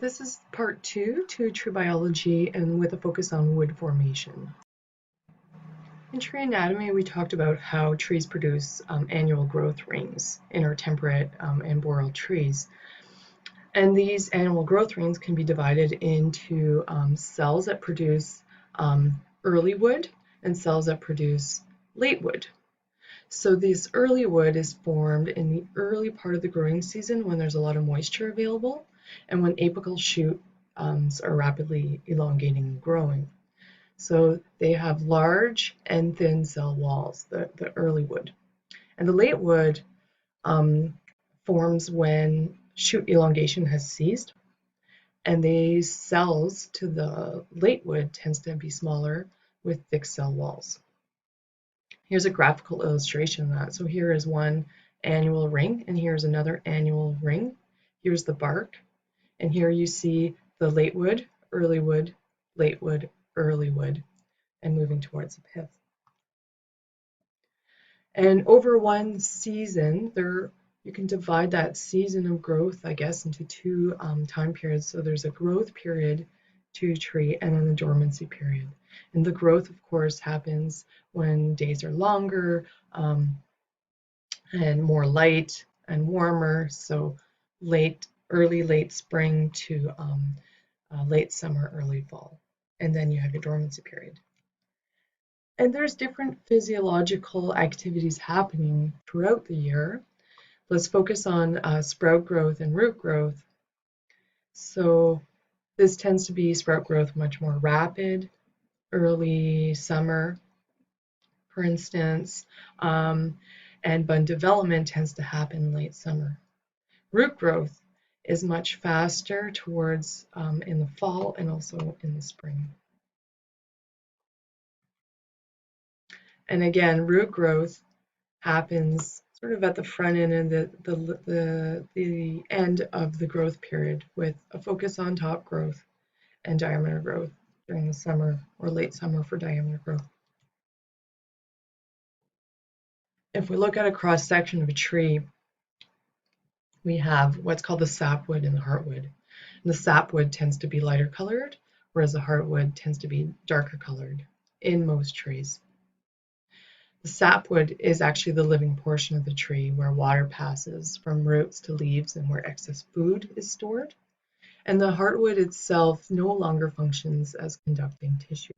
This is part two to tree biology and with a focus on wood formation. In tree anatomy, we talked about how trees produce annual growth rings in our temperate and boreal trees. And these annual growth rings can be divided into cells that produce early wood and cells that produce late wood. So this early wood is formed in the early part of the growing season when there's a lot of moisture available and when apical shoots are rapidly elongating and growing. So they have large and thin cell walls, the early wood. And the late wood forms when shoot elongation has ceased, and the cells to the late wood tends to be smaller with thick cell walls. Here's a graphical illustration of that. So here is one annual ring, and here's another annual ring. Here's the bark, and here you see the late wood, early wood, late wood, early wood, and moving towards the pith. And over one season, you can divide that season of growth, I guess, into two time periods. So there's a growth period to tree and then a dormancy period. And the growth, of course, happens when days are longer and more light and warmer. So early late spring to late summer, early fall. And then you have your dormancy period. And there's different physiological activities happening throughout the year. Let's focus on sprout growth and root growth. So this tends to be sprout growth much more rapid, early summer, for instance, and bud development tends to happen late summer. Root growth is much faster towards in the fall and also in the spring. And again, root growth happens sort of at the front end and the end of the growth period with a focus on top growth and diameter growth during the summer or late summer for diameter growth. If we look at a cross section of a tree, we have what's called the sapwood and the heartwood. And the sapwood tends to be lighter colored, whereas the heartwood tends to be darker colored in most trees. The sapwood is actually the living portion of the tree where water passes from roots to leaves and where excess food is stored. And the heartwood itself no longer functions as conducting tissue.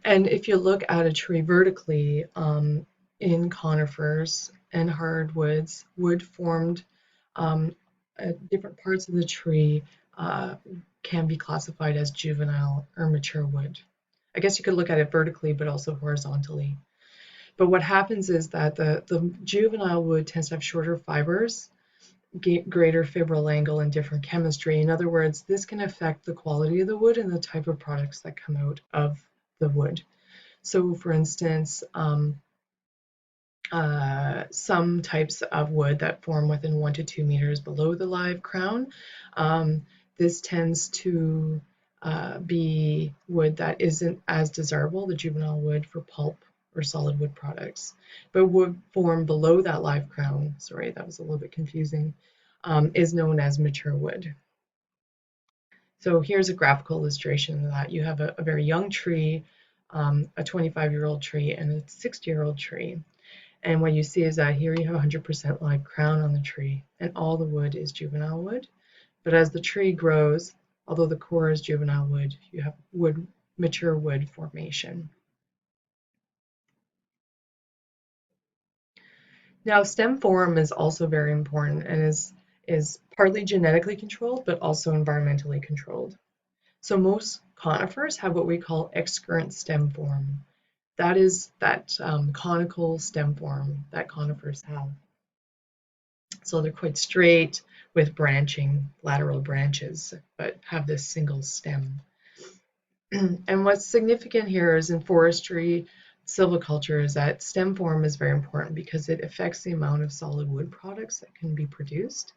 And if you look at a tree vertically, in conifers and hardwoods, wood formed at different parts of the tree can be classified as juvenile or mature wood. I guess you could look at it vertically, but also horizontally. But what happens is that the juvenile wood tends to have shorter fibers, greater fibril angle, and different chemistry. In other words, this can affect the quality of the wood and the type of products that come out of the wood. So for instance, some types of wood that form within 1 to 2 meters below the live crown, this tends to be wood that isn't as desirable, the juvenile wood, for pulp or solid wood products. But wood formed below that live crown, sorry, that was a little bit confusing, is known as mature wood. So here's a graphical illustration of that. You have a very young tree, a 25-year-old tree, and a 60-year-old tree. And what you see is that here you have 100% live crown on the tree, and all the wood is juvenile wood. But as the tree grows, although the core is juvenile wood, you have mature wood formation. Now, stem form is also very important and is partly genetically controlled, but also environmentally controlled. So most conifers have what we call excurrent stem form. That is that conical stem form that conifers have. So they're quite straight with branching lateral branches, but have this single stem. And what's significant here is in forestry, silviculture, is that stem form is very important because it affects the amount of solid wood products that can be produced,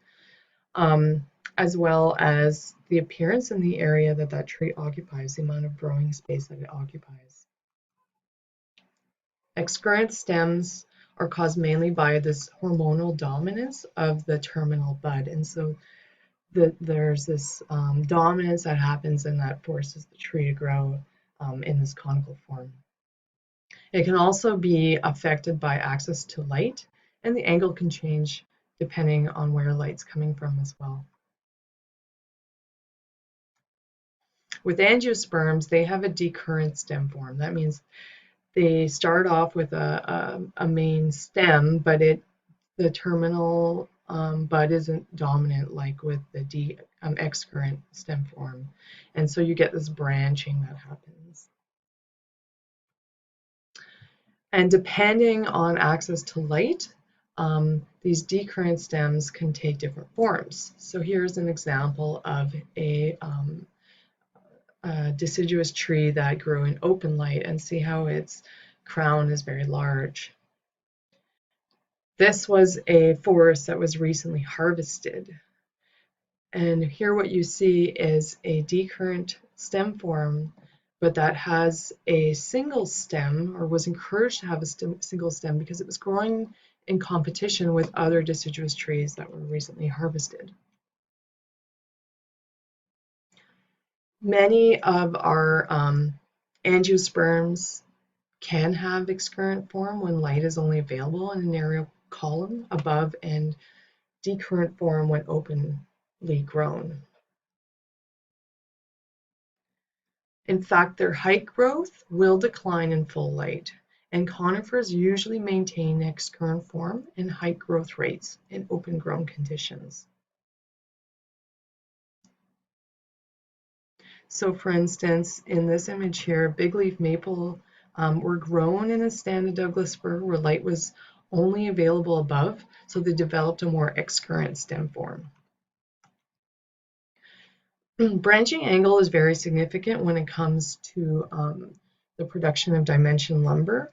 as well as the appearance in the area that that tree occupies, the amount of growing space that it occupies. Excurrent stems are caused mainly by this hormonal dominance of the terminal bud. And so there's this dominance that happens and that forces the tree to grow in this conical form. It can also be affected by access to light, and the angle can change depending on where light's coming from as well. With angiosperms, they have a decurrent stem form. That means they start off with a main stem, but the terminal bud isn't dominant like with the excurrent stem form. And so you get this branching that happens. And depending on access to light, these decurrent stems can take different forms. So here's an example of a deciduous tree that grew in open light, and see how its crown is very large. This was a forest that was recently harvested. And here what you see is a decurrent stem form, but that has a single stem, or was encouraged to have a single stem because it was growing in competition with other deciduous trees that were recently harvested. Many of our angiosperms can have excurrent form when light is only available in an aerial column above, and decurrent form when openly grown. In fact, their height growth will decline in full light, and conifers usually maintain excurrent form and height growth rates in open grown conditions. So for instance, in this image here, big leaf maple were grown in a stand of Douglas fir where light was only available above, so they developed a more excurrent stem form. Branching angle is very significant when it comes to the production of dimension lumber.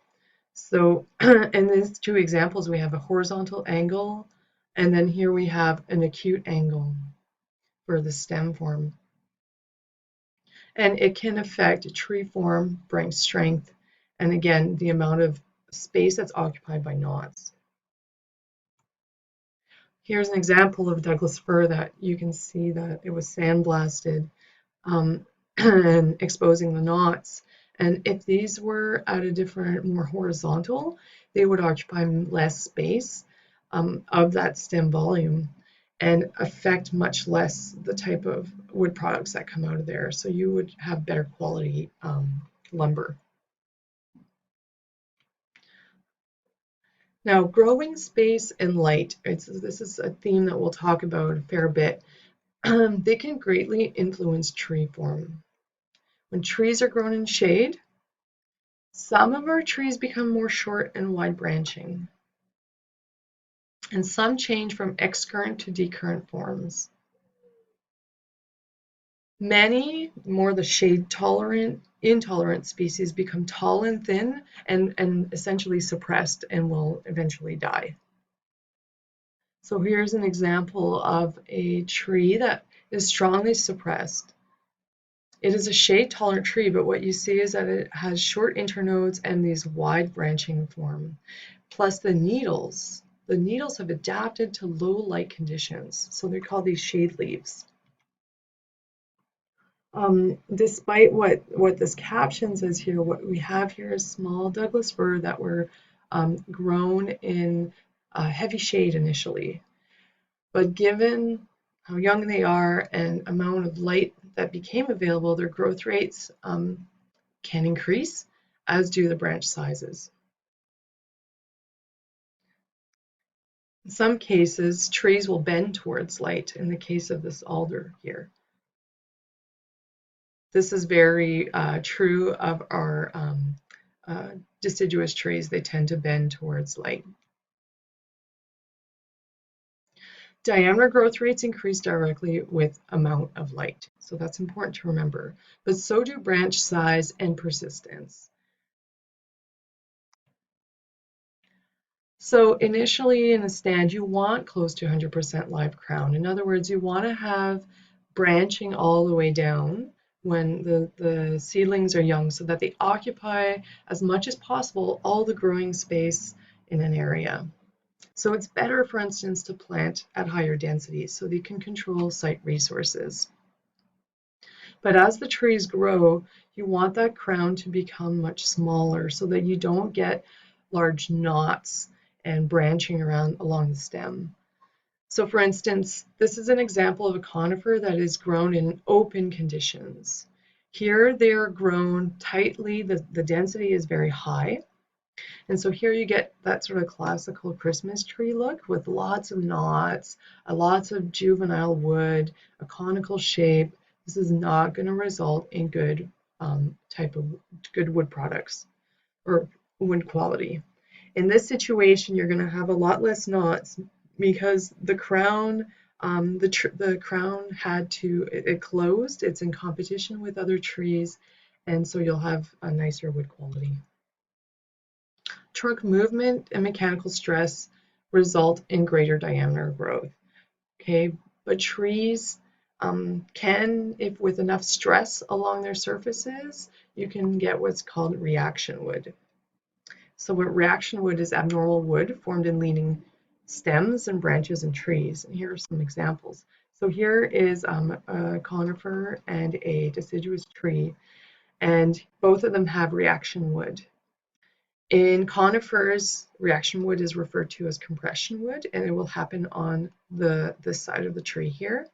So in these two examples, we have a horizontal angle, and then here we have an acute angle for the stem form. And it can affect tree form, branch strength, and again, the amount of space that's occupied by knots. Here's an example of Douglas fir that you can see that it was sandblasted and exposing the knots. And if these were at a different, more horizontal, they would occupy less space of that stem volume and affect much less the type of wood products that come out of there. So you would have better quality lumber. Now, growing space and light, this is a theme that we'll talk about a fair bit. They can greatly influence tree form. When trees are grown in shade, some of our trees become more short and wide branching, and some change from excurrent to decurrent forms. Many, more the shade tolerant, intolerant species become tall and thin and essentially suppressed and will eventually die. So here's an example of a tree that is strongly suppressed. It is a shade-tolerant tree, but what you see is that it has short internodes and these wide branching form. Plus the needles have adapted to low light conditions, so they're called these shade leaves. Despite what this caption says here, what we have here is small Douglas fir that were grown in heavy shade initially. But given how young they are and amount of light that became available, their growth rates can increase, as do the branch sizes. In some cases, trees will bend towards light, in the case of this alder here. This is very true of our deciduous trees. They tend to bend towards light. Diameter growth rates increase directly with amount of light, so that's important to remember. But so do branch size and persistence. So initially in a stand, you want close to 100% live crown. In other words, you want to have branching all the way down when the seedlings are young, so that they occupy as much as possible all the growing space in an area. So it's better, for instance, to plant at higher densities so that you can control site resources. But as the trees grow, you want that crown to become much smaller so that you don't get large knots and branching around along the stem. So for instance, this is an example of a conifer that is grown in open conditions. Here they are grown tightly, the density is very high. And so here you get that sort of classical Christmas tree look with lots of knots, lots of juvenile wood, a conical shape. This is not going to result in good good wood products or wood quality. In this situation, you're going to have a lot less knots because the crown, the crown it closed. It's in competition with other trees, and so you'll have a nicer wood quality. Trunk movement and mechanical stress result in greater diameter growth. Okay, but trees can, if with enough stress along their surfaces, you can get what's called reaction wood. So what reaction wood is abnormal wood formed in leaning stems and branches in trees. And here are some examples. So here is a conifer and a deciduous tree, and both of them have reaction wood. In conifers, reaction wood is referred to as compression wood, and it will happen on the side of the tree here.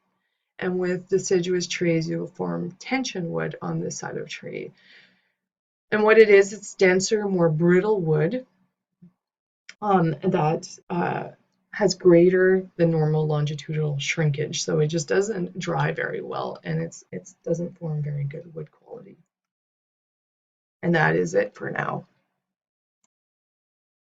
And with deciduous trees, you will form tension wood on this side of the tree. And what it is, it's denser, more brittle wood that has greater than normal longitudinal shrinkage. So it just doesn't dry very well, and it doesn't form very good wood quality. And that is it for now.